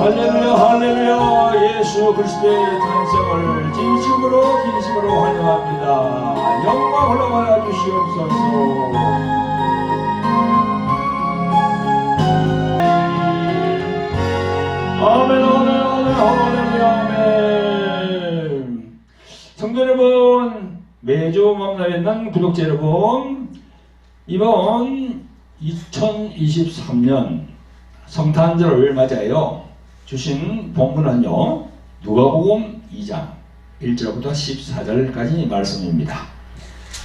할렐루야 할렐루야. 예수 그리스도의 탄생을 진심으로 진심으로 환영합니다. 영광 흘러가여 주시옵소서. 아멘 아멘 아멘 할렐루야 아멘. 성도 여러분, 매주 만나 뵙는 구독자 여러분, 이번 2023년 성탄절을 맞이하여 주신 본문은요, 누가복음 2장 1절부터 14절까지 말씀입니다.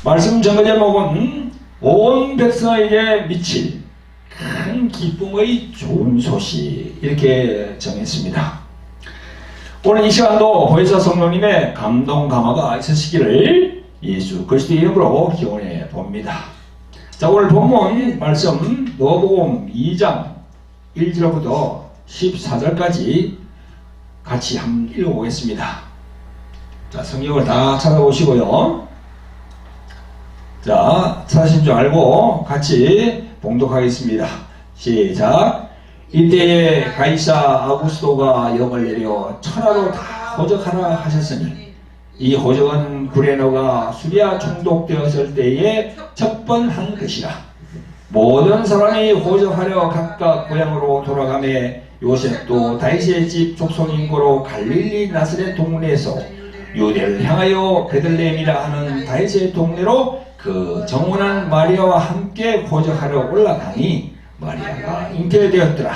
말씀 전거 제목은 온 백성에게 미칠 큰 기쁨의 좋은 소식, 이렇게 정했습니다. 오늘 이 시간도 보혜사 성령님의 감동 감화가 있으시기를 예수 그리스도의 이름으로 기원해 봅니다. 자, 오늘 본문 말씀 누가복음 2장 1절부터 14절까지 같이 한번 읽어보겠습니다. 자, 성경을 다 찾아오시고요. 자, 찾으신 줄 알고 같이 봉독하겠습니다. 시작. 이때에 가이사 아구스도가 영을 내려 천하로 다 호적하라 하셨으니, 이 호적은 구레노가 수리아 총독되었을 때에 척번한 것이라. 모든 사람이 호적하려 각각 고향으로 돌아가매 요셉도 다윗의 집 족속인 고로 갈릴리 나사렛 동네에서 유대를 향하여 베들레헴이라 하는 다윗의 동네로 그 정혼한 마리아와 함께 호적하러 올라가니, 마리아가 잉태되었더라.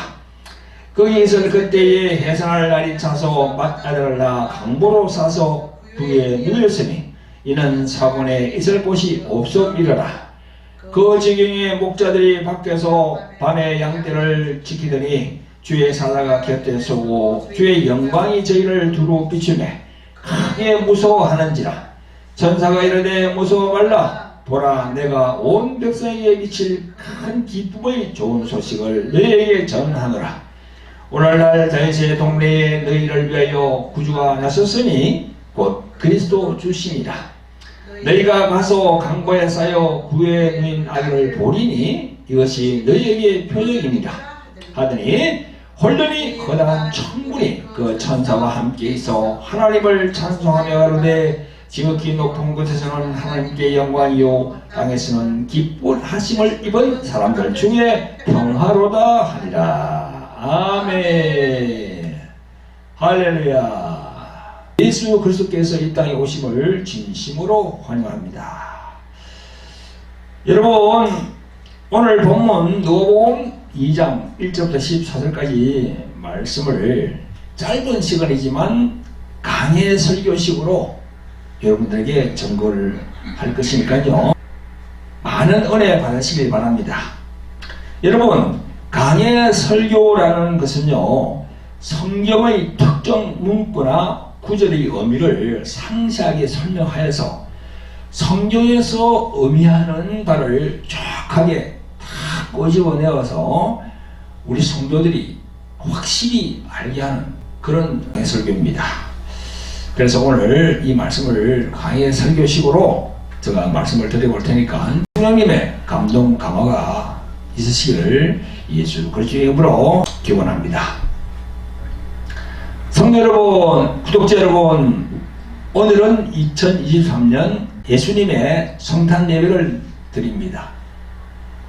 거기에서 그때에 해산할 날이 차서 맏아들을 낳아 강보로 싸서 그에 누였으니, 이는 사본에 있을 곳이 없음이러라. 그 지경에 목자들이 밖에서 밤에 양떼를 지키더니 주의 사자가 곁에 서고 주의 영광이 저희를 두루 비추매 크게 무서워하는지라. 천사가 이르되 무서워 말라. 보라, 내가 온 백성에게 미칠 큰 기쁨의 좋은 소식을 너희에게 전하노라. 오늘날 다윗의 동네에 너희를 위하여 구주가 나섰으니 곧 그리스도 주시니라. 너희가 가서 강보에 쌓여 구에 누인 아기를 보리니 이것이 너희에게 표적이니라 하더니, 홀더니 거대한 천군이 그 천사와 함께 있어 하나님을 찬송하며 가로되, 지극히 높은 곳에서는 하나님께 영광이요 땅에서는 기뻐하심을 입은 사람들 중에 평화로다 하리라. 아멘. 할렐루야. 예수 그리스도께서 이 땅에 오심을 진심으로 환영합니다. 여러분, 오늘 본문 누가복음 2장 1절부터 14절까지 말씀을 짧은 시간이지만 강의 설교식으로 여러분들에게 전거를 할 것이니까요, 많은 은혜 받으시길 바랍니다. 여러분, 강의 설교라는 것은요, 성경의 특정 문구나 구절의 의미를 상세하게 설명하여서 성경에서 의미하는 바를 정확하게 다 꼬집어내어서 우리 성도들이 확실히 알게 하는 그런 설교입니다. 그래서 오늘 이 말씀을 강의 설교식으로 제가 말씀을 드려볼 테니까 성령님의 감동 감화가 있으시기를 예수 그리스도의 이름으로 기원합니다. 성도 여러분, 구독자 여러분, 오늘은 2023년 예수님의 성탄 예배를 드립니다.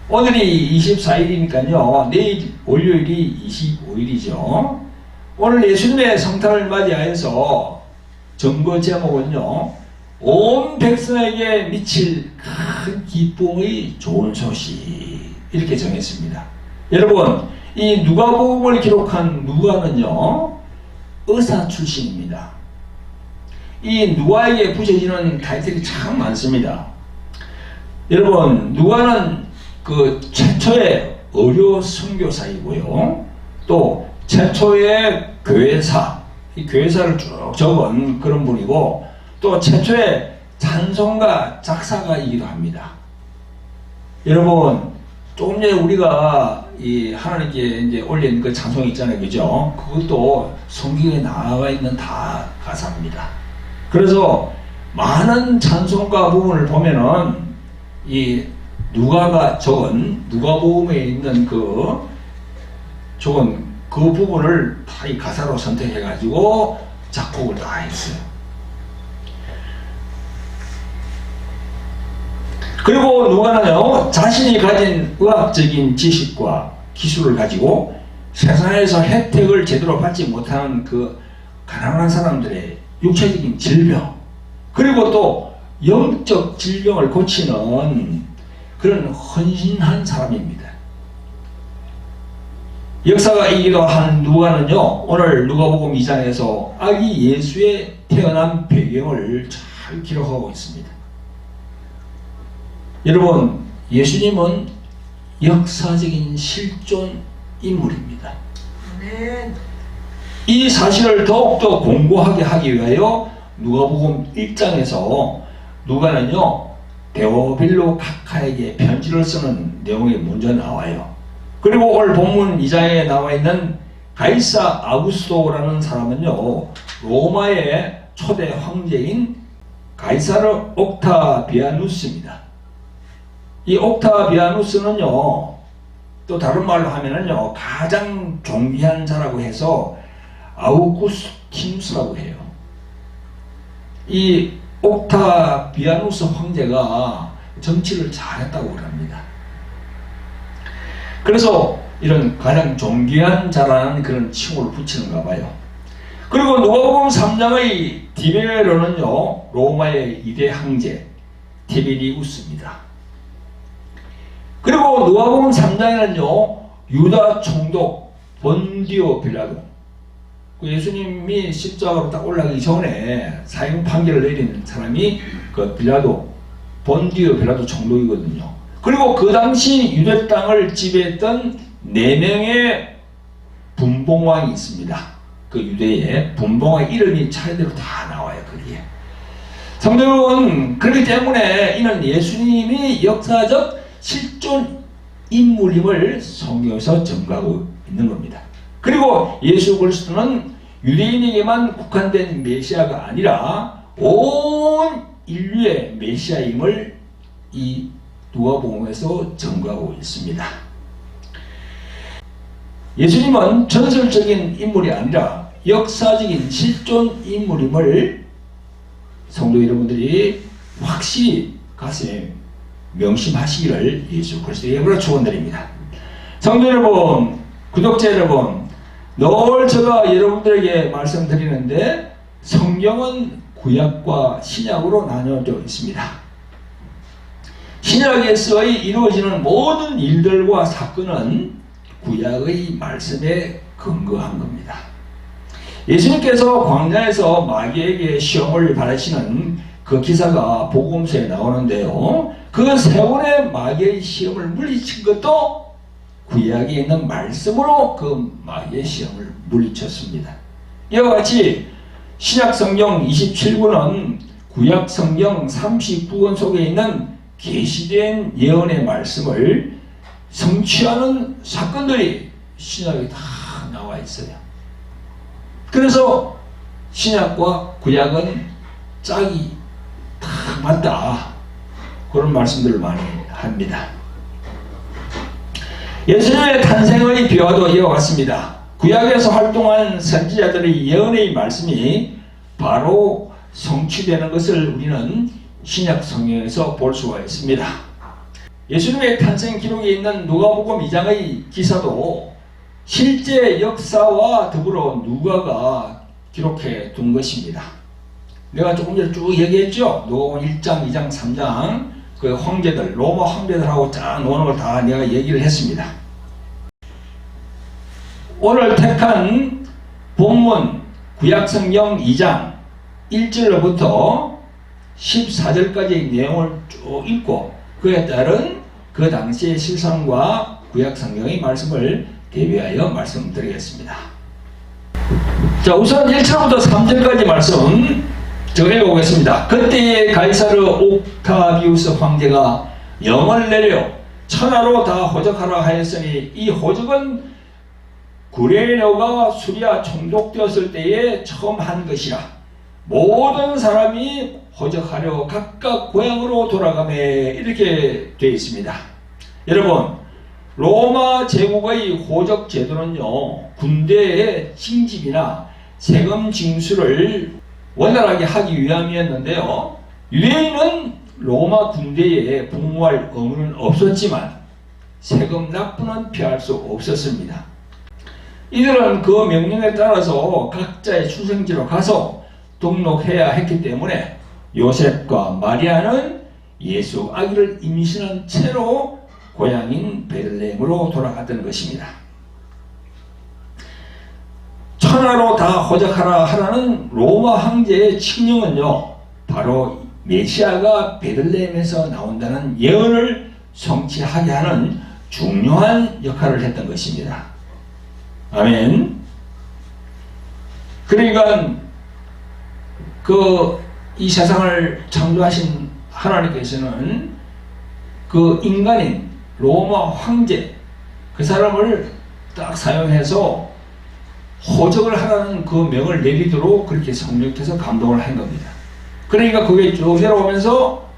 오늘이 24일이니까요, 내일 월요일이 25일이죠. 오늘 예수님의 성탄을 맞이하여서 전거 제목은요, 온 백성에게 미칠 큰 기쁨의 좋은 소식, 이렇게 정했습니다. 여러분, 이 누가복음을 기록한 누가는요, 의사 출신입니다. 이 누가에게 붙여지는 타이틀이 참 많습니다. 여러분, 누가는 그 최초의 의료 선교사이고요, 또 최초의 교회사, 이 교회사를 쭉 적은 그런 분이고, 또 최초의 찬송가 작사가이기도 합니다. 여러분, 조금 전에 우리가 이 하나님께 이제 올린 그 찬송 있잖아요, 그죠? 그것도 성경에 나와 있는 다 가사입니다. 그래서 많은 찬송가 부분을 보면은 이 누가가 적은 누가복음에 있는 그 적은 그 그 부분을 다 이 가사로 선택해가지고 작곡을 다 했어요. 그리고 누가는요, 자신이 가진 의학적인 지식과 기술을 가지고 세상에서 혜택을 제대로 받지 못하는 그 가난한 사람들의 육체적인 질병, 그리고 또 영적 질병을 고치는 그런 헌신한 사람입니다. 역사가이기도 한 누가는요, 오늘 누가복음 2장에서 아기 예수의 태어난 배경을 잘 기록하고 있습니다. 여러분, 예수님은 역사적인 실존 인물입니다. 이 사실을 더욱더 공고하게 하기 위하여 누가복음 1장에서 누가는요, 데오빌로 각하에게 편지를 쓰는 내용이 먼저 나와요. 그리고 오늘 본문 2장에 나와 있는 가이사 아구스토라는 사람은요, 로마의 초대 황제인 가이사르 옥타비아누스입니다. 이 옥타비아누스는요, 또 다른 말로 하면은요, 가장 존귀한 자라고 해서 아우구스티누스라고 해요. 이 옥타비아누스 황제가 정치를 잘했다고 합니다. 그래서 이런 가장 존귀한 자라는 그런 칭호를 붙이는가 봐요. 그리고 누가복음 3장의 디베로는요, 로마의 2대 황제 티베리우스입니다. 그리고 누가복음 3장에는요, 유다 총독 본디오 빌라도, 예수님이 십자가로 딱 올라가기 전에 사형 판결을 내리는 사람이 그 빌라도, 본디오 빌라도 총독이거든요. 그리고 그 당시 유대 땅을 지배했던 4명의 분봉왕이 있습니다. 그 유대에 분봉왕 이름이 차례대로 다 나와요, 거기에. 성도 여러분, 그렇기 때문에 이는 예수님이 역사적 실존 인물임을 성경에서 증거하고 있는 겁니다. 그리고 예수 그리스도는 유대인에게만 국한된 메시아가 아니라 온 인류의 메시아임을 이 누가복음에서 증거하고 있습니다. 예수님은 전설적인 인물이 아니라 역사적인 실존 인물임을 성도 여러분들이 확실히 가슴에 명심하시기를 예수 그리스도의 이름으로 축원드립니다. 성도 여러분, 구독자 여러분, 늘 제가 여러분들에게 말씀드리는데 성경은 구약과 신약으로 나뉘어져 있습니다. 신약에서 이루어지는 모든 일들과 사건은 구약의 말씀에 근거한 겁니다. 예수님께서 광야에서 마귀에게 시험을 받으시는 그 기사가 복음서에 나오는데요, 그 세월의 마귀의 시험을 물리친 것도 구약에 있는 말씀으로 그 마귀의 시험을 물리쳤습니다. 이와 같이 신약 성경 27권은 구약 성경 39권 속에 있는 계시된 예언의 말씀을 성취하는 사건들이 신약에 다 나와 있어요. 그래서 신약과 구약은 짝이 다 맞다, 그런 말씀들을 많이 합니다. 예수님의 탄생의 비화도 이와 같습니다. 구약에서 활동한 선지자들의 예언의 말씀이 바로 성취되는 것을 우리는 신약 성경에서 볼 수가 있습니다. 예수님의 탄생 기록에 있는 누가복음 2장의 기사도 실제 역사와 더불어 누가가 기록해 둔 것입니다. 내가 조금 전에 쭉 얘기했죠. 누가복음 1장, 2장, 3장 그 황제들, 로마 황제들하고 쫙 노는 걸 다 내가 얘기를 했습니다. 오늘 택한 본문 구약성경 2장 1절로부터 14절까지의 내용을 쭉 읽고 그에 따른 그 당시의 실상과 구약성경의 말씀을 대비하여 말씀드리겠습니다. 자, 우선 1절부터 3절까지 말씀 제가 읽어보겠습니다. 그때에 가이사르 옥타비우스 황제가 영을 내려 천하로 다 호적하라 하였으니 이 호적은 구레네오가 수리아 총독되었을 때에 처음 한 것이라. 모든 사람이 호적하려 각각 고향으로 돌아가매, 이렇게 되어 있습니다. 여러분, 로마 제국의 호적 제도는요, 군대의 징집이나 세금 징수를 원활하게 하기 위함이었는데요. 유대인은 로마 군대에 복무할 의무는 없었지만 세금 납부는 피할 수 없었습니다. 이들은 그 명령에 따라서 각자의 출생지로 가서 등록해야 했기 때문에 요셉과 마리아는 예수 아기를 임신한 채로 고향인 베들레헴으로 돌아갔던 것입니다. 천하로 다 호적하라 하라는 로마 황제의 칙령은요, 바로 메시아가 베들레헴에서 나온다는 예언을 성취하게 하는 중요한 역할을 했던 것입니다. 아멘. 그러니까 이 세상을 창조하신 하나님께서는 그 인간인 로마 황제 그 사람을 딱 사용해서 호적을 하라는 그 명을 내리도록 그렇게 성령께서 감동을 한 겁니다. 그러니까 그게 쭉 내려오면서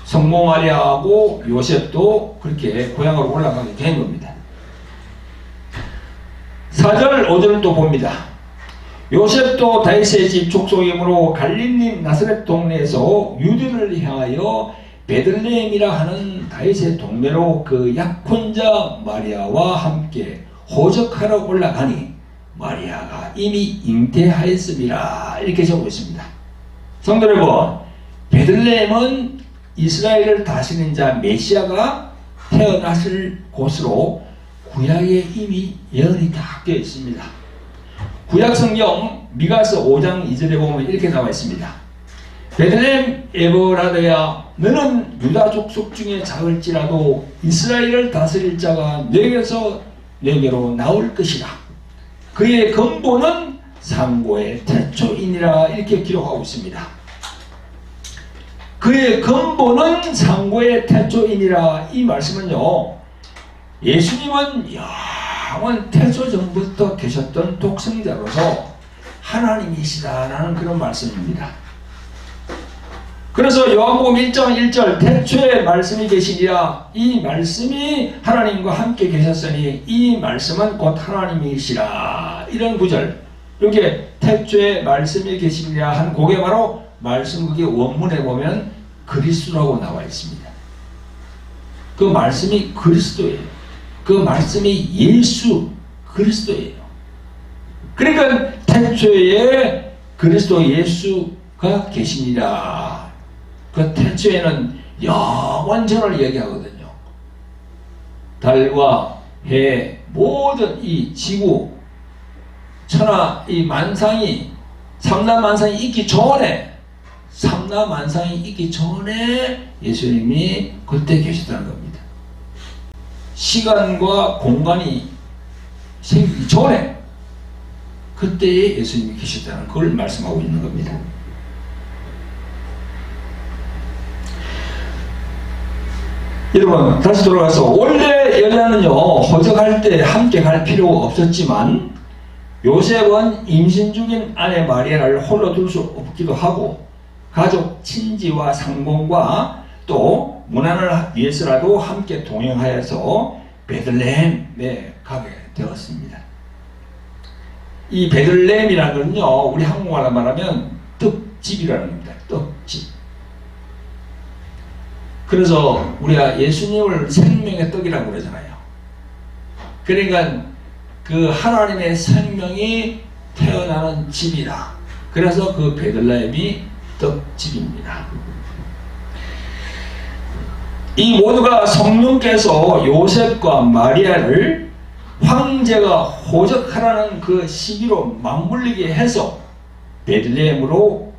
성모 마리아하고 요셉도 그렇게 고향으로 올라가게 된 겁니다. 4절 5절을 또 봅니다. 요셉도 다윗의 집 족속이므로 갈릴리 나사렛 동네에서 유대를 향하여 베들레헴이라 하는 다윗의 동네로 그 약혼자 마리아와 함께 호적하러 올라가니 마리아가 이미 잉태하였음이라, 이렇게 적고 있습니다. 성도 여러분, 베들레헴은 이스라엘을 다스리는 자 메시아가 태어났을 곳으로 구약에 이미 예언이 다 되어 있습니다. 구약 성경 미가서 5장 2절에 보면 이렇게 나와 있습니다. 베들레헴 에브라드야, 너는 유다 족속 중에 작을지라도 이스라엘을 다스릴 자가 내게로 나올 것이라. 그의 근본은 상고의 태초이니라, 이렇게 기록하고 있습니다. 그의 근본은 상고의 태초이니라. 이 말씀은요, 예수님은 영원 태초 전부터 계셨던 독생자로서 하나님이시다라는 그런 말씀입니다. 그래서 요한복음 1장 1절 태초에 말씀이 계시니라, 이 말씀이 하나님과 함께 계셨으니 이 말씀은 곧 하나님이시라, 이런 구절, 이게 태초에 말씀이 계시니라 한 그게 바로 말씀극의 원문에 보면 그리스도라고 나와 있습니다. 그 말씀이 그리스도예요. 그 말씀이 예수 그리스도예요. 그러니까 태초에 그리스도 예수가 계시니라. 그 태초에는 영원전을 얘기하거든요. 달과 해, 모든 이 지구, 천하, 이 만상이, 삼라만상이 있기 전에, 예수님이 그때 계셨다는 겁니다. 시간과 공간이 생기기 전에 그때에 예수님이 계셨다는 걸 말씀하고 있는 겁니다. 여러분, 다시 돌아가서 원래 여자는요, 호적할 때 함께 갈 필요가 없었지만 요셉은 임신 중인 아내 마리아를 홀로 둘 수 없기도 하고 가족 친지와 상공과 또 문안을 위해서라도 함께 동행하여서 베들레헴에 가게 되었습니다. 이 베들레헴이라는 건요, 우리 한국말로 말하면 떡집이라는 겁니다. 떡집. 그래서 우리가 예수님을 생명의 떡이라고 그러잖아요. 그러니까 그 하나님의 생명이 태어나는 집이다. 그래서 그 베들레헴이 떡집입니다. 이 모두가 성령께서 요셉과 마리아를 황제가 호적하라는 그 시기로 맞물리게 해서 베들레헴으로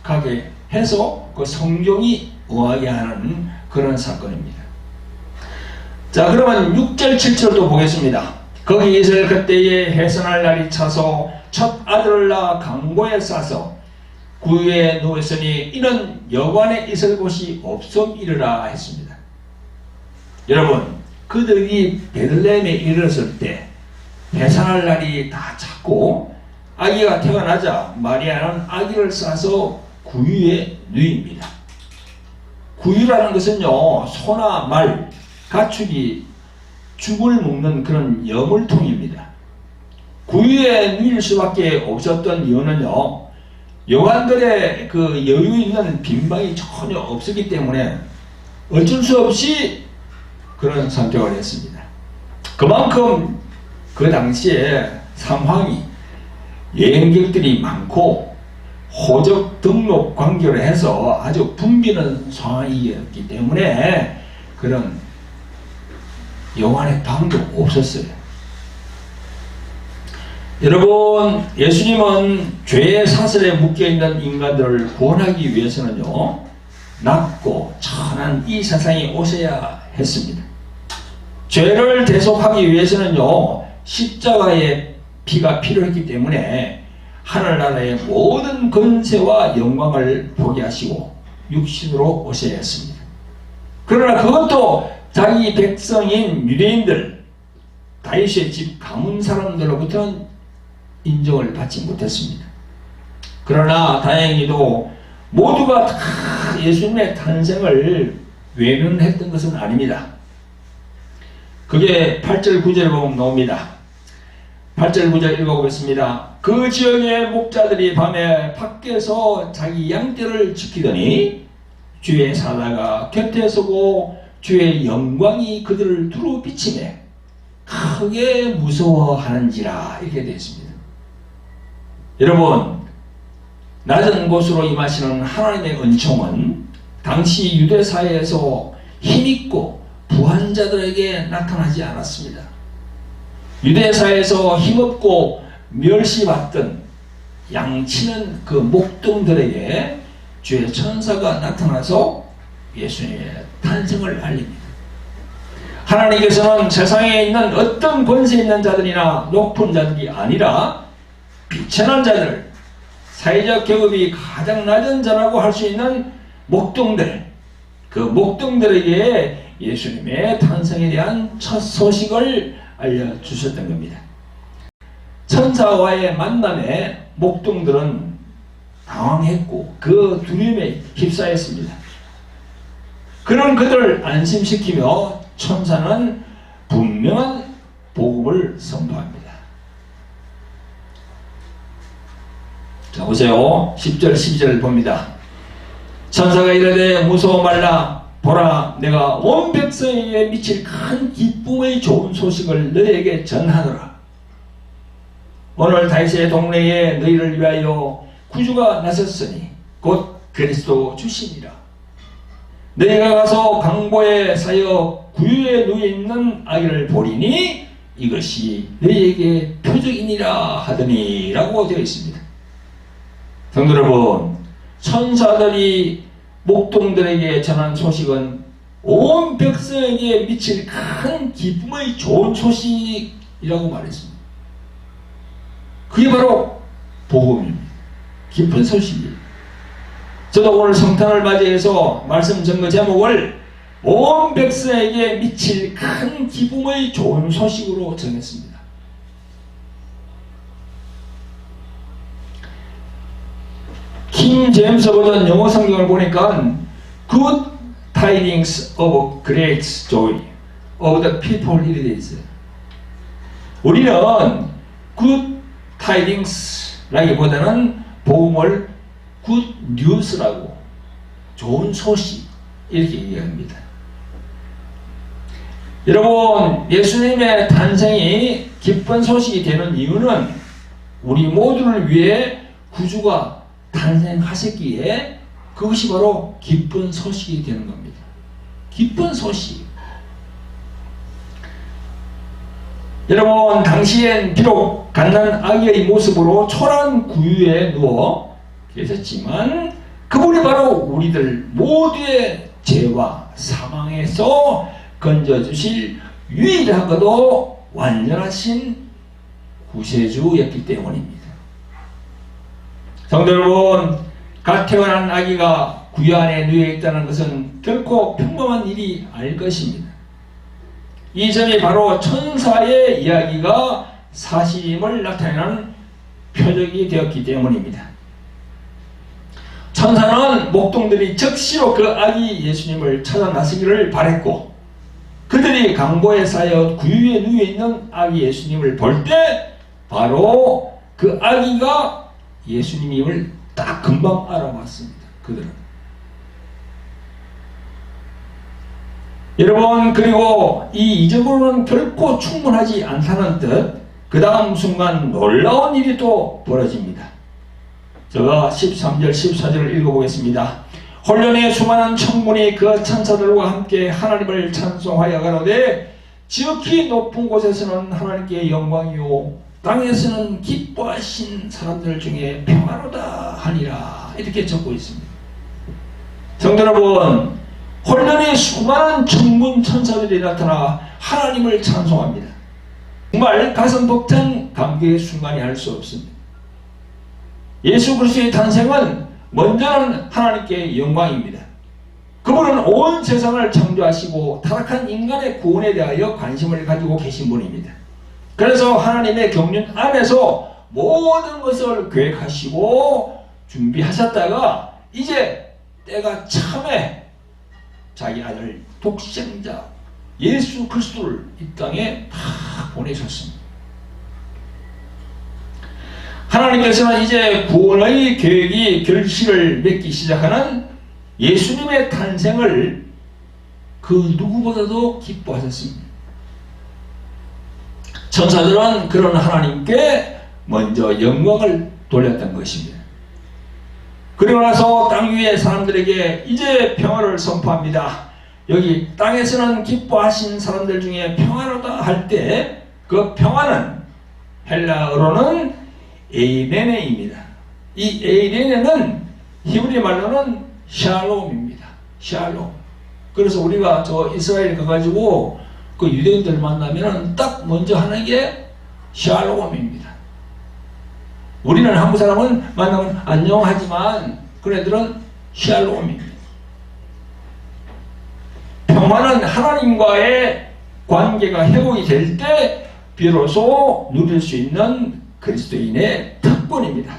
가게 해서 그 성경이 응하게 하는 그런 사건입니다. 자, 그러면 6절 7절도 보겠습니다. 거기 이스라엘 그때에 해산할 날이 차서 첫 아들을 낳아 강고에 싸서 구유에 누웠으니 이는 여관에 있을 곳이 없음이르라 했습니다. 여러분, 그들이 베들레헴에 이르렀을 때 해산할 날이 다 찼고 아기가 태어나자 마리아는 아기를 싸서 구유에 누입니다. 구유라는 것은요, 소나 말, 가축이 죽을 먹는 그런 여물통입니다. 구유에 누일 수밖에 없었던 이유는요, 여관들의 그 여유 있는 빈방이 전혀 없었기 때문에 어쩔 수 없이 그런 선택을 했습니다. 그만큼 그 당시에 상황이 여행객들이 많고 호적 등록 관계로 해서 아주 붐비는 상황이었기 때문에 그런 여관의 방도 없었어요. 여러분, 예수님은 죄의 사슬에 묶여있는 인간들을 구원하기 위해서는요, 낮고 천한 이 세상에 오셔야 했습니다. 죄를 대속하기 위해서는요, 십자가의 피가 필요했기 때문에 하늘나라의 모든 권세와 영광을 포기하시고 육신으로 오셔야 했습니다. 그러나 그것도 자기 백성인 유대인들, 다윗의 집 가문 사람들로부터는 인정을 받지 못했습니다. 그러나 다행히도 모두가 다 예수님의 탄생을 외면했던 것은 아닙니다. 그게 8절 9절에 보면 나옵니다. 8절 9절 읽어보겠습니다. 그 지역의 목자들이 밤에 밖에서 자기 양떼를 지키더니 주의 사자가 곁에 서고 주의 영광이 그들을 두루 비치매 크게 무서워하는지라, 이렇게 되어 있습니다. 여러분, 낮은 곳으로 임하시는 하나님의 은총은 당시 유대 사회에서 힘있고 부한 자들에게 나타나지 않았습니다. 유대 사회에서 힘없고 멸시받던 양치는 그 목동들에게 주의 천사가 나타나서 예수님의 탄생을 알립니다. 하나님께서는 세상에 있는 어떤 권세 있는 자들이나 높은 자들이 아니라 비천한 자들, 사회적 계급이 가장 낮은 자라고 할 수 있는 목동들, 그 목동들에게 예수님의 탄생에 대한 첫 소식을 알려주셨던 겁니다. 천사와의 만남에 목동들은 당황했고 그 두려움에 휩싸였습니다. 그런 그들을 안심시키며 천사는 분명한 복음을 선포합니다. 자, 보세요. 10절 12절을 봅니다. 천사가 이르되 무서워 말라. 보라, 내가 온 백성에게 미칠 큰 기쁨의 좋은 소식을 너희에게 전하노라. 오늘 다윗의 동네에 너희를 위하여 구주가 나섰으니 곧 그리스도 주시니라. 너희가 가서 강보에 사여 구유에 누워있는 아기를 보리니 이것이 너희에게 표적이니라 하더니 라고 되어 있습니다. 성도 여러분, 천사들이 목동들에게 전한 소식은 온 백성에게 미칠 큰 기쁨의 좋은 소식이라고 말했습니다. 그게 바로 복음입니다. 기쁜 소식이에요. 저도 오늘 성탄을 맞이해서 말씀 전거 제목을 온 백성에게 미칠 큰 기쁨의 좋은 소식으로 정했습니다. 킹 제임스 버전 영어 성경을 보니까 Good tidings of great joy of the people it is. 우리는 good tidings라기보다는 복음을 good news라고, 좋은 소식 이렇게 얘기합니다. 여러분, 예수님의 탄생이 기쁜 소식이 되는 이유는 우리 모두를 위해 구주가 탄생하셨기에 그것이 바로 기쁜 소식이 되는 겁니다. 기쁜 소식. 여러분, 당시엔 비록 갓난 아기의 모습으로 초라한 구유에 누워 계셨지만 그분이 바로 우리들 모두의 죄와 사망에서 건져주실 유일하고도 완전하신 구세주였기 때문입니다. 성도 여러분, 갓 태어난 아기가 구유 안에 누워있다는 것은 결코 평범한 일이 아닐 것입니다. 이 점이 바로 천사의 이야기가 사실임을 나타내는 표적이 되었기 때문입니다. 천사는 목동들이 즉시로 그 아기 예수님을 찾아 나서기를 바랬고 그들이 강보에 쌓여 구유에 누워 있는 아기 예수님을 볼 때 바로 그 아기가 예수님임을 딱 금방 알아봤습니다. 그들은. 여러분, 그리고 이 이적으로는 결코 충분하지 않다는 뜻, 그 다음 순간 놀라운 일이 또 벌어집니다. 제가 13절 14절을 읽어보겠습니다. 혼련의 수많은 천군이 그 천사들과 함께 하나님을 찬송하여 가로되 지극히 높은 곳에서는 하나님께 영광이요 땅에서는 기뻐하신 사람들 중에 평화로다 하니라, 이렇게 적고 있습니다. 성도 여러분, 혼련의 수많은 천군 천사들이 나타나 하나님을 찬송합니다. 정말 가슴 벅찬 감격의 순간이 할 수 없습니다. 예수 그리스도의 탄생은 먼저는 하나님께 영광입니다. 그분은 온 세상을 창조하시고 타락한 인간의 구원에 대하여 관심을 가지고 계신 분입니다. 그래서 하나님의 경륜 안에서 모든 것을 계획하시고 준비하셨다가 이제 때가 참에 자기 아들 독생자 예수 그리스도를 이 땅에 다 보내셨습니다. 하나님께서는 이제 구원의 계획이 결실을 맺기 시작하는 예수님의 탄생을 그 누구보다도 기뻐하셨습니다. 천사들은 그런 하나님께 먼저 영광을 돌렸던 것입니다. 그리고 나서 땅 위의 사람들에게 이제 평화를 선포합니다. 여기 땅에서는 기뻐하신 사람들 중에 평화로다 할 때 그 평화는 헬라어로는 에이레네입니다. 이 에이레네는 히브리 말로는 샬롬입니다. 샬롬. 그래서 우리가 저 이스라엘 가가지고 그 유대인들 만나면은 딱 먼저 하는 게 샬롬입니다. 우리는 한국 사람은 만나면 안녕하지만 그네들은 샬롬입니다. 평화는 하나님과의 관계가 회복이 될 때 비로소 누릴 수 있는 그리스도인의 특권입니다.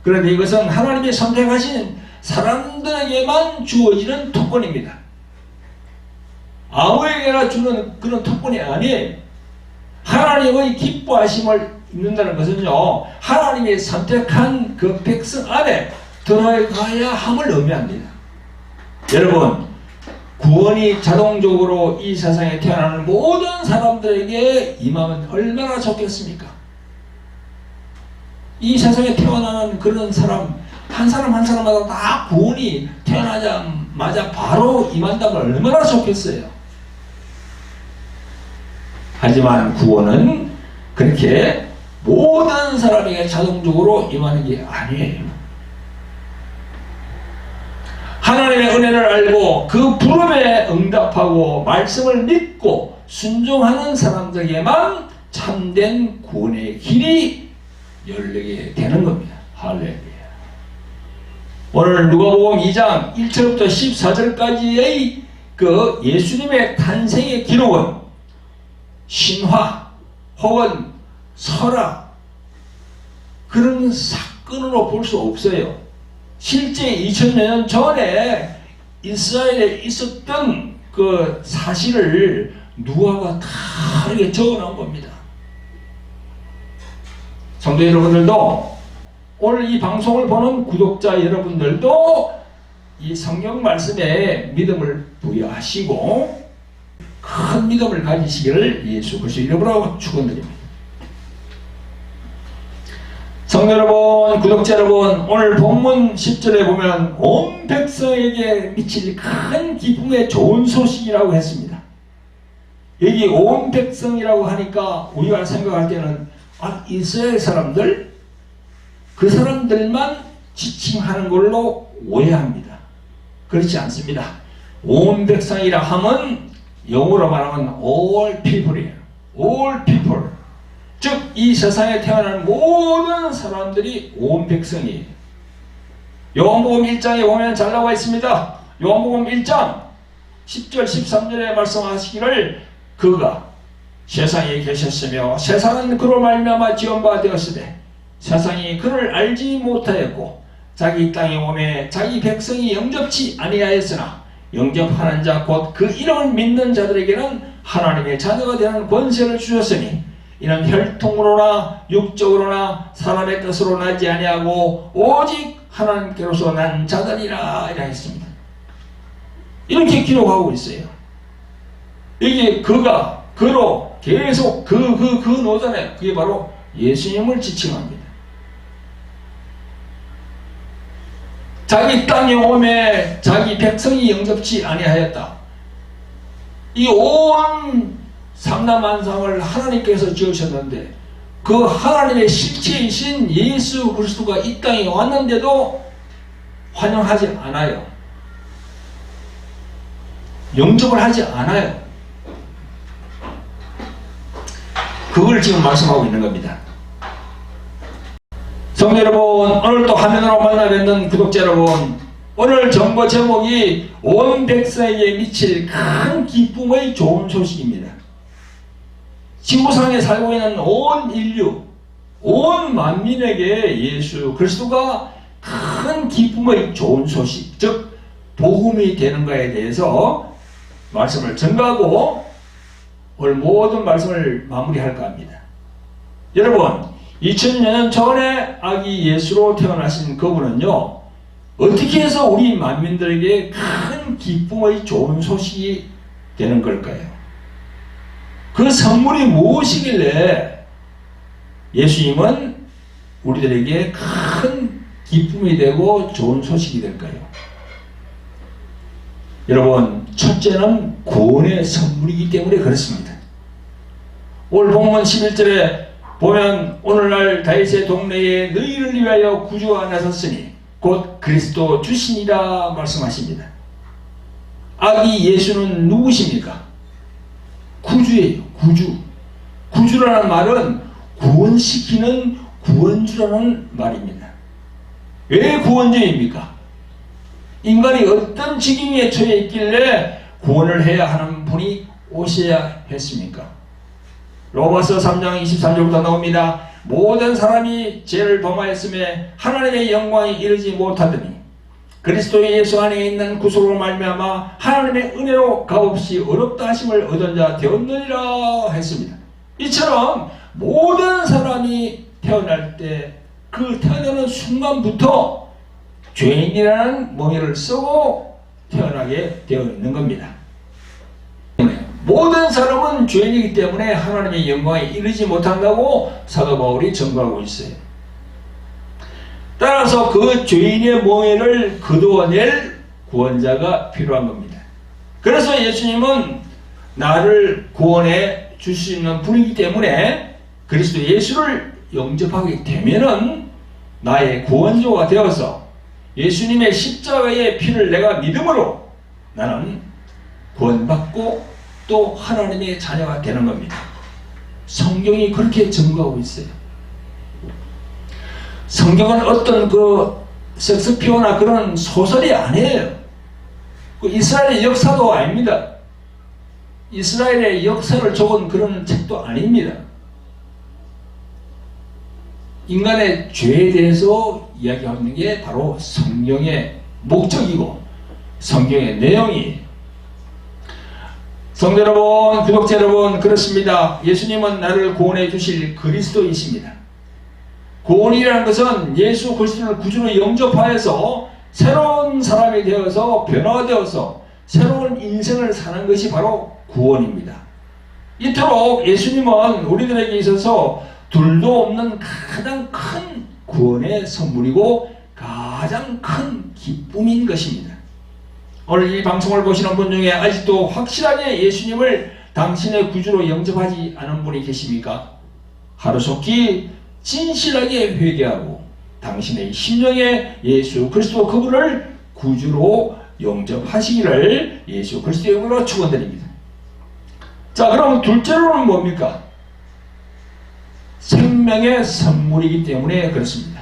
그런데 이것은 하나님이 선택하신 사람들에게만 주어지는 특권입니다. 아무에게나 주는 그런 특권이 아니에요. 하나님의 기뻐하심을 입는다는 것은요, 하나님이 선택한 그 백성 안에 들어가야 함을 의미합니다. 여러분, 구원이 자동적으로 이 세상에 태어나는 모든 사람들에게 임하면 얼마나 좋겠습니까? 이 세상에 태어나는 그런 사람 한 사람 한 사람마다 다 구원이 태어나자마자 바로 임한다면 얼마나 좋겠어요. 하지만 구원은 그렇게 모든 사람에게 자동적으로 임하는 게 아니에요. 하나님의 은혜를 알고 그 부름에 응답하고 말씀을 믿고 순종하는 사람들에게만 참된 구원의 길이 열리게 되는 겁니다. 할렐루야. 오늘 누가복음 2장 1절부터 14절까지의 그 예수님의 탄생의 기록은 신화 혹은 설화 그런 사건으로 볼 수 없어요. 실제 2000여 년 전에 이스라엘에 있었던 그 사실을 누가가 다 이렇게 적어놓은 겁니다. 성도 여러분들도 오늘 이 방송을 보는 구독자 여러분들도 이 성경 말씀에 믿음을 부여하시고 큰 믿음을 가지시기를 예수 그리스도 이름으로 축원드립니다. 성도 여러분, 구독자 여러분, 오늘 본문 10절에 보면 온 백성에게 미칠 큰 기쁨의 좋은 소식이라고 했습니다. 여기 온 백성이라고 하니까 우리가 생각할 때는 이스라엘 사람들, 그 사람들만 지칭하는 걸로 오해합니다. 그렇지 않습니다. 온 백성이라 하면 영어로 말하면 all people이에요. all people. 즉 이 세상에 태어난 모든 사람들이 온 백성이에요. 요한복음 1장에 보면 잘 나와 있습니다. 요한복음 1장 10절 13절에 말씀하시기를 그가 세상에 계셨으며 세상은 그로 말미암아 지은 바 되었으되 세상이 그를 알지 못하였고 자기 땅에 오매 자기 백성이 영접치 아니하였으나 영접하는 자 곧 그 이름을 믿는 자들에게는 하나님의 자녀가 되는 권세를 주셨으니 이는 혈통으로나 육적으로나 사람의 뜻으로 나지 아니하고 오직 하나님께로서 난 자들이라 이라 했습니다. 이렇게 기록하고 있어요. 이게 그로 계속 그 노전에 그게 바로 예수님을 지칭합니다. 자기 땅에 오매 자기 백성이 영접치 아니하였다. 이 온 삼라만상을 하나님께서 지으셨는데 그 하나님의 실체이신 예수 그리스도가 이 땅에 왔는데도 환영하지 않아요. 영접을 하지 않아요. 그걸 지금 말씀하고 있는 겁니다. 성도 여러분, 오늘 또 화면으로 만나 뵙는 구독자 여러분, 오늘 정보 제목이 온 백성에게 미칠 큰 기쁨의 좋은 소식입니다. 지구상에 살고 있는 온 인류, 온 만민에게 예수 그리스도가 큰 기쁨의 좋은 소식, 즉 복음이 되는 것에 대해서 말씀을 전가하고 오늘 모든 말씀을 마무리할까 합니다. 여러분, 2000년 전에 아기 예수로 태어나신 그분은요, 어떻게 해서 우리 만민들에게 큰 기쁨의 좋은 소식이 되는 걸까요? 그 선물이 무엇이길래 예수님은 우리들에게 큰 기쁨이 되고 좋은 소식이 될까요? 여러분, 첫째는 구원의 선물이기 때문에 그렇습니다. 오늘 본문 11절에 보면 오늘날 다윗의 동네에 너희를 위하여 구주가 나섰으니 곧 그리스도 주시니라 말씀하십니다. 아기 예수는 누구십니까? 구주예요. 구주. 구주라는 말은 구원시키는 구원주라는 말입니다. 왜 구원주입니까? 인간이 어떤 지경에 처해 있길래 구원을 해야 하는 분이 오셔야 했습니까? 로마서 3장 23절부터 나옵니다. 모든 사람이 죄를 범하였음에 하나님의 영광이 이르지 못하더니 그리스도 예수 안에 있는 구속으로 말미암아 하나님의 은혜로 값없이 어렵다 하심을 얻은 자 되었느니라 했습니다. 이처럼 모든 사람이 태어날 때 그 태어나는 순간부터 죄인이라는 멍에를 쓰고 태어나게 되어 있는 겁니다. 모든 사람은 죄인이기 때문에 하나님의 영광에 이르지 못한다고 사도 바울이 전가하고 있어요. 따라서 그 죄인의 멍에를 거두어낼 구원자가 필요한 겁니다. 그래서 예수님은 나를 구원해 줄 수 있는 분이기 때문에 그리스도 예수를 영접하게 되면은 나의 구원조가 되어서 예수님의 십자가의 피를 내가 믿음으로 나는 구원받고 또 하나님의 자녀가 되는 겁니다. 성경이 그렇게 증거하고 있어요. 성경은 어떤 섹스피어나 그런 소설이 아니에요. 이스라엘의 역사도 아닙니다. 이스라엘의 역사를 적은 그런 책도 아닙니다. 인간의 죄에 대해서 이야기하는 게 바로 성경의 목적이고 성경의 내용이에요. 성도 여러분, 구독자 여러분, 그렇습니다. 예수님은 나를 구원해 주실 그리스도이십니다. 구원이라는 것은 예수 그리스도를 구주로 영접하여서 새로운 사람이 되어서 변화되어서 새로운 인생을 사는 것이 바로 구원입니다. 이토록 예수님은 우리들에게 있어서 둘도 없는 가장 큰 구원의 선물이고 가장 큰 기쁨인 것입니다. 오늘 이 방송을 보시는 분 중에 아직도 확실하게 예수님을 당신의 구주로 영접하지 않은 분이 계십니까? 하루속히 진실하게 회개하고 당신의 심령에 예수 그리스도 그분을 구주로 영접하시기를 예수 그리스도의 이름으로 축원드립니다. 자, 그럼 둘째로는 뭡니까? 생명의 선물이기 때문에 그렇습니다.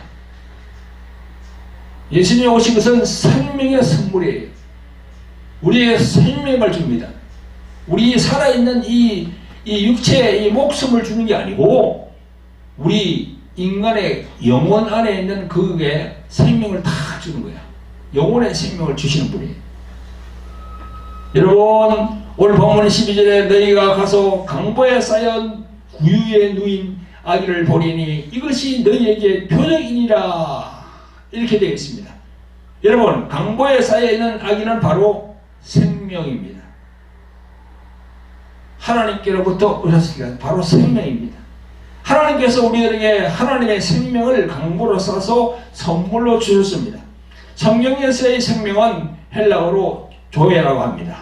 예수님이 오신 것은 생명의 선물이에요. 우리의 생명을 줍니다. 우리 살아있는 이 육체의 이 목숨을 주는 게 아니고 우리 인간의 영혼 안에 있는 그게 생명을 다 주는 거야. 영혼의 생명을 주시는 분이에요. 여러분, 오늘 본문 12절에 너희가 가서 강보에 쌓여 구유에 누인 아기를 보리니 이것이 너희에게 표적이니라. 이렇게 되어 있습니다. 여러분, 강보에 쌓여있는 아기는 바로 생명입니다. 하나님께로부터 오셨으니까 바로 생명입니다. 하나님께서 우리들에게 하나님의 생명을 강보로 싸서 선물로 주셨습니다. 성경에서의 생명은 헬라어로 조에라고 합니다.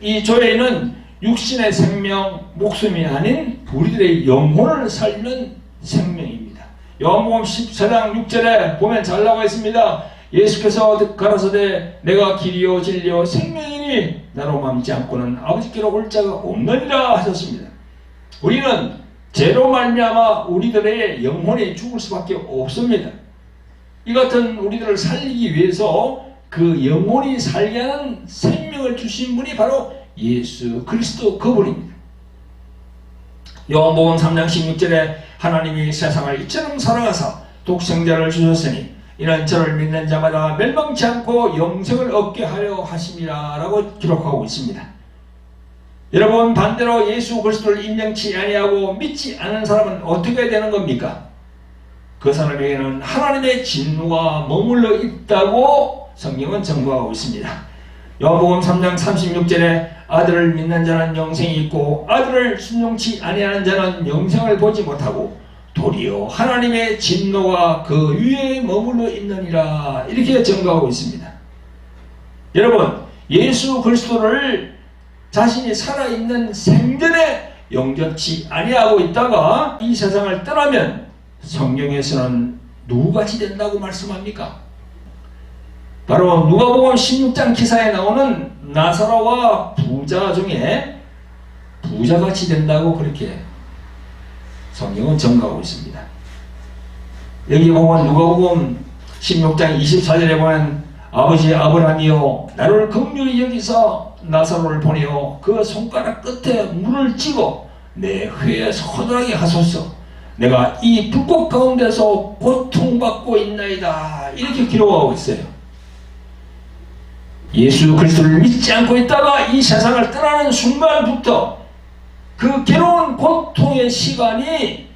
이 조에는 육신의 생명, 목숨이 아닌 우리들의 영혼을 살리는 생명입니다. 요한복음 14장 6절에 보면 잘 나와 있습니다. 예수께서 가라사대 내가 길이요 진리요 생명이니 나로 맘지 않고는 아버지께로 올 자가 없느니라 하셨습니다. 우리는 죄로 말미암아 우리들의 영혼이 죽을 수밖에 없습니다. 이 같은 우리들을 살리기 위해서 그 영혼이 살게 하는 생명을 주신 분이 바로 예수 그리스도 그분입니다. 요한복음 3장 16절에 하나님이 세상을 이처럼 사랑하사 독생자를 주셨으니 이는 저를 믿는 자마다 멸망치 않고 영생을 얻게 하려 하심이라 라고 기록하고 있습니다. 여러분, 반대로 예수 그리스도를 인정치 아니하고 믿지 않은 사람은 어떻게 되는 겁니까? 그 사람에게는 하나님의 진노가 머물러 있다고 성경은 증거하고 있습니다. 요한복음 3장 36절에 아들을 믿는 자는 영생이 있고 아들을 순종치 아니하는 자는 영생을 보지 못하고 도리어 하나님의 진노가 그 위에 머물러 있느니라 이렇게 증거하고 있습니다. 여러분, 예수 그리스도를 자신이 살아있는 생전에 영접치 아니하고 있다가 이 세상을 떠나면 성경에서는 누구같이 된다고 말씀합니까? 바로 누가복음 16장 기사에 나오는 나사로와 부자 중에 부자같이 된다고 그렇게 성경은 증거하고 있습니다. 여기 보면 누가복음 16장 24절에 보면 아버지 아브라함이여 나를 긍휼히 여기서 나사로를 보내어 그 손가락 끝에 물을 찌고 내 회에 서늘하게 하소서. 내가 이 불꽃 가운데서 고통받고 있나이다. 이렇게 기록하고 있어요. 예수 그리스도를 믿지 않고 있다가 이 세상을 떠나는 순간부터 그 괴로운 고통의 시간이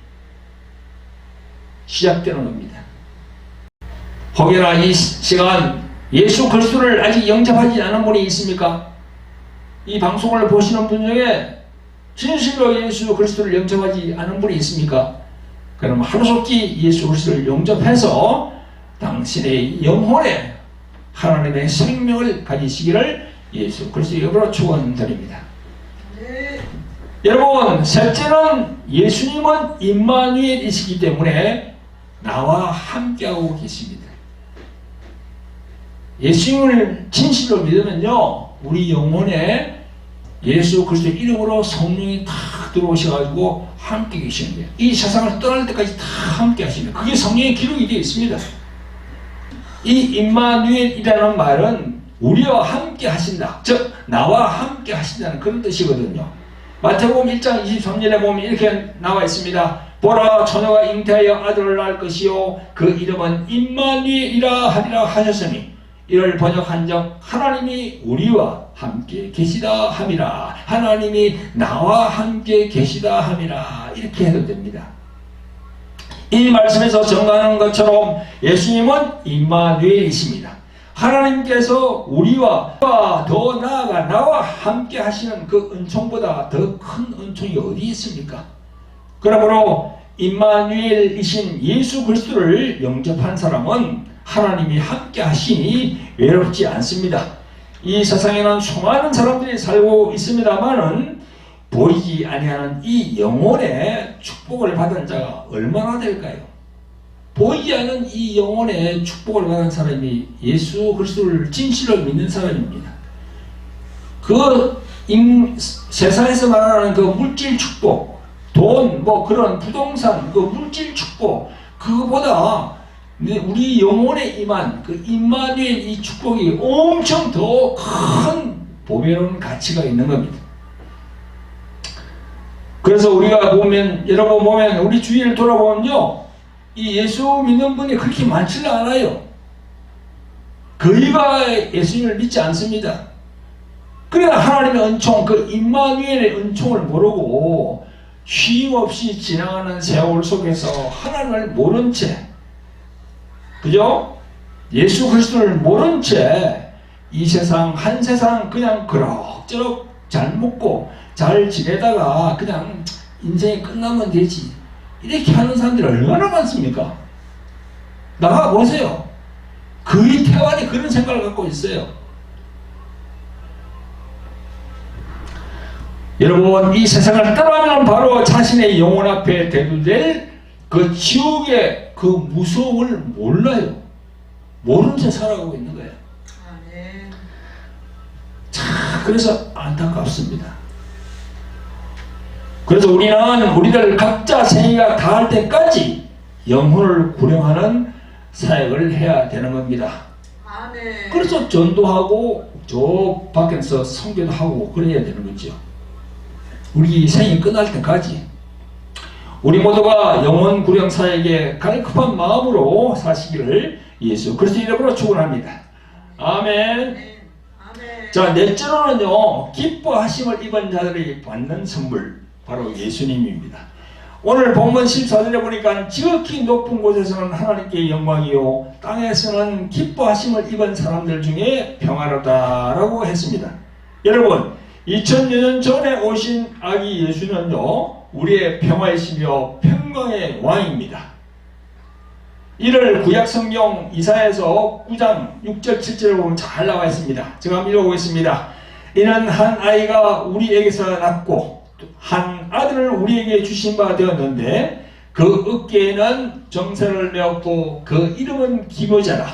시작되는 겁니다. 혹여나 이 시간 예수 그리스도를 아직 영접하지 않은 분이 있습니까? 이 방송을 보시는 분 중에 진실로 예수 그리스도를 영접하지 않은 분이 있습니까? 그럼 하루속히 예수 그리스도를 영접해서 당신의 영혼에 하나님의 생명을 가지시기를 예수 그리스도의 이름으로 축원드립니다. 네. 여러분, 셋째는 예수님은 임마누엘이시기 때문에 나와 함께하고 계십니다. 예수님을 진실로 믿으면요, 우리 영혼에 예수 그리스도의 이름으로 성령이 탁 들어오셔가지고 함께 계시는 거예요. 이 세상을 떠날 때까지 다 함께 하십니다. 그게 성령의 기록이 되어 있습니다. 이 임마누엘이라는 말은 우리와 함께 하신다, 즉 나와 함께 하신다는 그런 뜻이거든요. 마태복음 1장 23절에 보면 이렇게 나와 있습니다. 보라, 처녀가 잉태하여 아들을 낳을 것이요 그 이름은 임마누엘이라 하리라 하셨으니 이를 번역한즉 하나님이 우리와 함께 계시다 함이라. 하나님이 나와 함께 계시다 함이라. 이렇게 해도 됩니다. 이 말씀에서 정하는 것처럼 예수님은 임마누엘이십니다. 하나님께서 우리와 더 나아가 나와 함께 하시는 그 은총보다 더 큰 은총이 어디 있습니까? 그러므로 임마누엘이신 예수 그리스도를 영접한 사람은 하나님이 함께 하시니 외롭지 않습니다. 이 세상에는 수많은 사람들이 살고 있습니다만은 보이지 아니하는 이 영혼의 축복을 받은 자가 얼마나 될까요? 보이지 않는 이 영혼의 축복을 받은 사람이 예수 그리스도를 진실로 믿는 사람입니다. 그 세상에서 말하는 그 물질 축복, 돈, 그런 부동산, 그 물질 축복, 그거보다 우리 영혼에 임한 그 임마누엘 이 축복이 엄청 더 큰 보배로운 가치가 있는 겁니다. 그래서 우리가 보면, 여러분 보면 우리 주위를 돌아보면요, 이 예수 믿는 분이 그렇게 많지는 않아요. 거의가 예수님을 믿지 않습니다. 그러나 하나님의 은총, 그 임마누엘의 은총을 모르고 쉼없이 지나가는 세월 속에서 하나님을 모른 채, 그죠? 예수 그리스도를 모른 채 이 세상 한 세상 그냥 그럭저럭 잘 먹고 잘 지내다가 그냥 인생이 끝나면 되지, 이렇게 하는 사람들이 얼마나 많습니까? 나가 보세요. 거의 태반이 그런 생각을 갖고 있어요. 여러분, 이 세상을 떠나면 바로 자신의 영혼 앞에 대두될 그 지옥의 그 무서움을 몰라요. 모른 채 살아가고 있는 거예요. 아멘. 자, 그래서 안타깝습니다. 그래서 우리들 각자 생애가 다할 때까지 영혼을 구령하는 사역을 해야 되는 겁니다. 아멘. 그래서 전도하고 저 밖에서 선교도 하고 그래야 되는 거죠. 우리 생이 끝날 때까지 우리 모두가 영혼 구령 사역에 갈급한 마음으로 사시기를 예수 그리스도 이름으로 축원합니다. 아멘. 아멘. 자, 넷째로는요, 기뻐하심을 입은 자들이 받는 선물, 바로 예수님입니다. 오늘 본문 14절에 보니까 지극히 높은 곳에서는 하나님께 영광이요 땅에서는 기뻐하심을 입은 사람들 중에 평화롭다라고 했습니다. 여러분, 2000년 전에 오신 아기 예수는요, 우리의 평화이시며 평강의 왕입니다. 이를 구약성경 이사야서 9장 6절 7절에 보면 잘 나와 있습니다. 제가 한번 읽어보겠습니다. 이는 한 아이가 우리에게서 낳고 한 아들을 우리에게 주신 바 되었는데 그 어깨에는 정사를 메었고 그 이름은 기묘자라,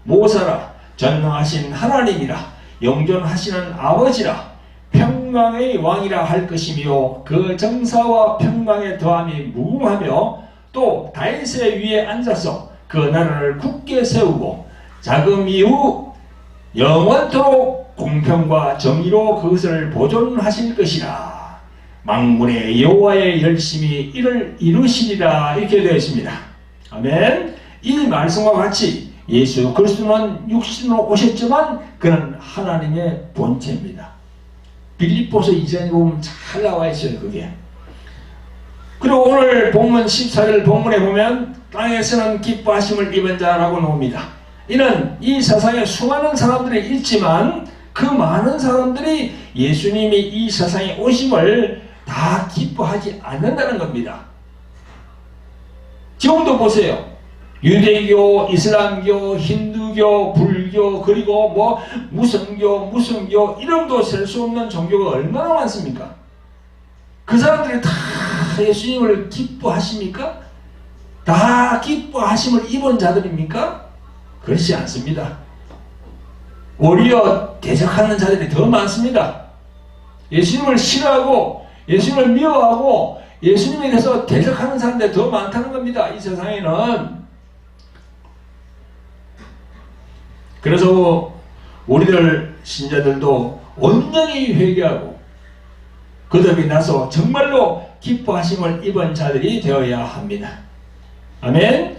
모사라, 전능하신 하나님이라, 영존하시는 아버지라, 평강의 왕이라 할 것이며 그 정사와 평강의 더함이 무궁하며 또 다윗의 위에 앉아서 그 나라를 굳게 세우고 자금 이후 영원토록 공평과 정의로 그것을 보존하실 것이라. 만군의 여호와의 열심히 이를 이루시리라. 이렇게 되어 있습니다. 아멘. 이 말씀과 같이 예수 그리스도는 육신으로 오셨지만 그는 하나님의 본체입니다. 빌립보서 2장에 보면 잘 나와 있어요, 그게. 그리고 오늘 본문 14절 본문에 보면 땅에서는 기뻐하심을 입은 자라고 나옵니다. 이는 이 세상에 수많은 사람들이 있지만 그 많은 사람들이 예수님이 이 세상에 오심을 다 기뻐하지 않는다는 겁니다. 지금도 보세요. 유대교, 이슬람교, 힌두교, 불교, 그리고 무성교 이름도 셀 수 없는 종교가 얼마나 많습니까? 그 사람들이 다 예수님을 기뻐하십니까? 다 기뻐하심을 입은 자들입니까? 그렇지 않습니다. 오히려 대적하는 자들이 더 많습니다. 예수님을 싫어하고 예수님을 미워하고 예수님에 대해서 대적하는 사람들이 더 많다는 겁니다. 이 세상에는. 그래서 우리들 신자들도 온전히 회개하고 거듭이 나서 정말로 기뻐하심을 입은 자들이 되어야 합니다. 아멘.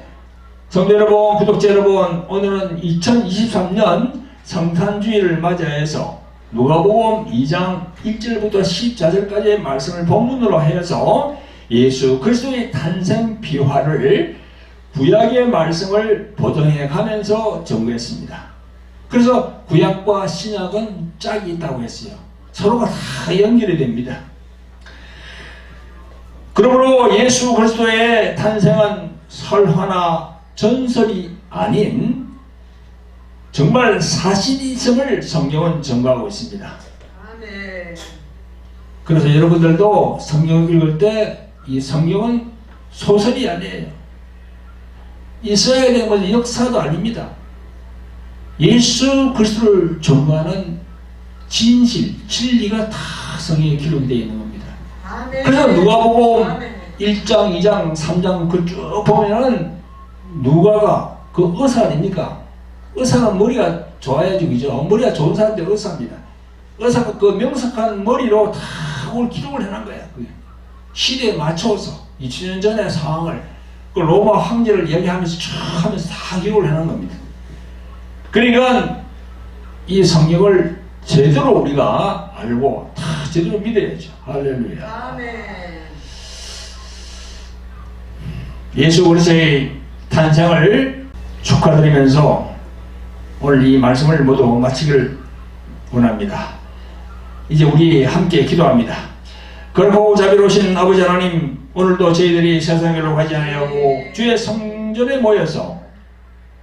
성도 여러분, 구독자 여러분, 오늘은 2023년 성탄주의를 맞이해서 누가복음 2장 1절부터 14절까지의 말씀을 본문으로 해서 예수 그리스도의 탄생 비화를 구약의 말씀을 보정해 가면서 정리했습니다. 그래서 구약과 신약은 짝이 있다고 했어요. 서로가 다 연결이 됩니다. 그러므로 예수 그리스도의 탄생은 설화나 전설이 아닌 정말 사실이심을 성경은 증거하고 있습니다. 아멘. 그래서 여러분들도 성경을 읽을 때 이 성경은 소설이 아니에요. 있어야 되는 것은 역사도 아닙니다. 예수 그리스도를 전가하는 진실, 진리가 다 성경에 기록이 되어 있는 겁니다. 아멘. 그래서 누가복음 1장, 2장, 3장 그 쭉 보면은 누가가 그 의사 아닙니까? 의사는 머리가 좋아야지, 그죠? 머리가 좋은 사람들이 의사입니다. 의사가 그 명석한 머리로 다 그걸 기록을 해놓은 거야. 시대에 맞춰서 2000년 전의 상황을 그 로마 황제를 얘기하면서 쭉 하면서 다 기록을 해놓은 겁니다. 그러니까 이 성경을 제대로 우리가 알고 다 제대로 믿어야죠. 할렐루야. 아멘. 예수 그리스도의 탄생을 축하드리면서 오늘 이 말씀을 모두 마치기를 원합니다. 이제 우리 함께 기도합니다. 그렇고 자비로우신 아버지 하나님, 오늘도 저희들이 세상으로 가지 아니하고 주의 성전에 모여서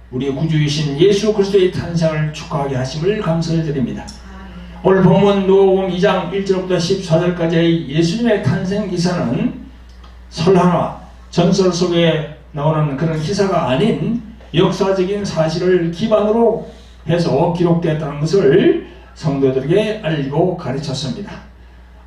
우리 구주이신 예수 그리스도의 탄생을 축하하게 하심을 감사드립니다. 오늘 본문 누가복음 2장 1절부터 14절까지의 예수님의 탄생 기사는 설화나 전설 속에 나오는 그런 기사가 아닌 역사적인 사실을 기반으로 해서 기록되었다는 것을 성도들에게 알리고 가르쳤습니다.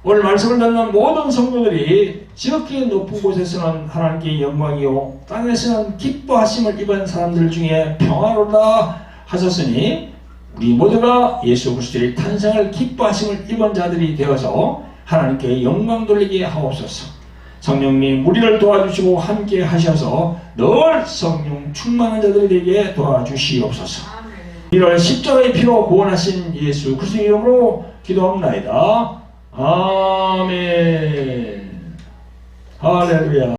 오늘 말씀을 듣는 모든 성도들이 지극히 높은 곳에서는 하나님께 영광이요 땅에서는 기뻐하심을 입은 사람들 중에 평화로다 하셨으니 우리 모두가 예수 그리스도의 탄생을 기뻐하심을 입은 자들이 되어서 하나님께 영광 돌리게 하옵소서. 성령님 우리를 도와주시고 함께 하셔서 늘 성령 충만한 자들이 되게 도와주시옵소서. 이를 십자가의 피로 구원하신 예수 그리스도의 이름으로 기도합나이다. 아멘. 할렐루야.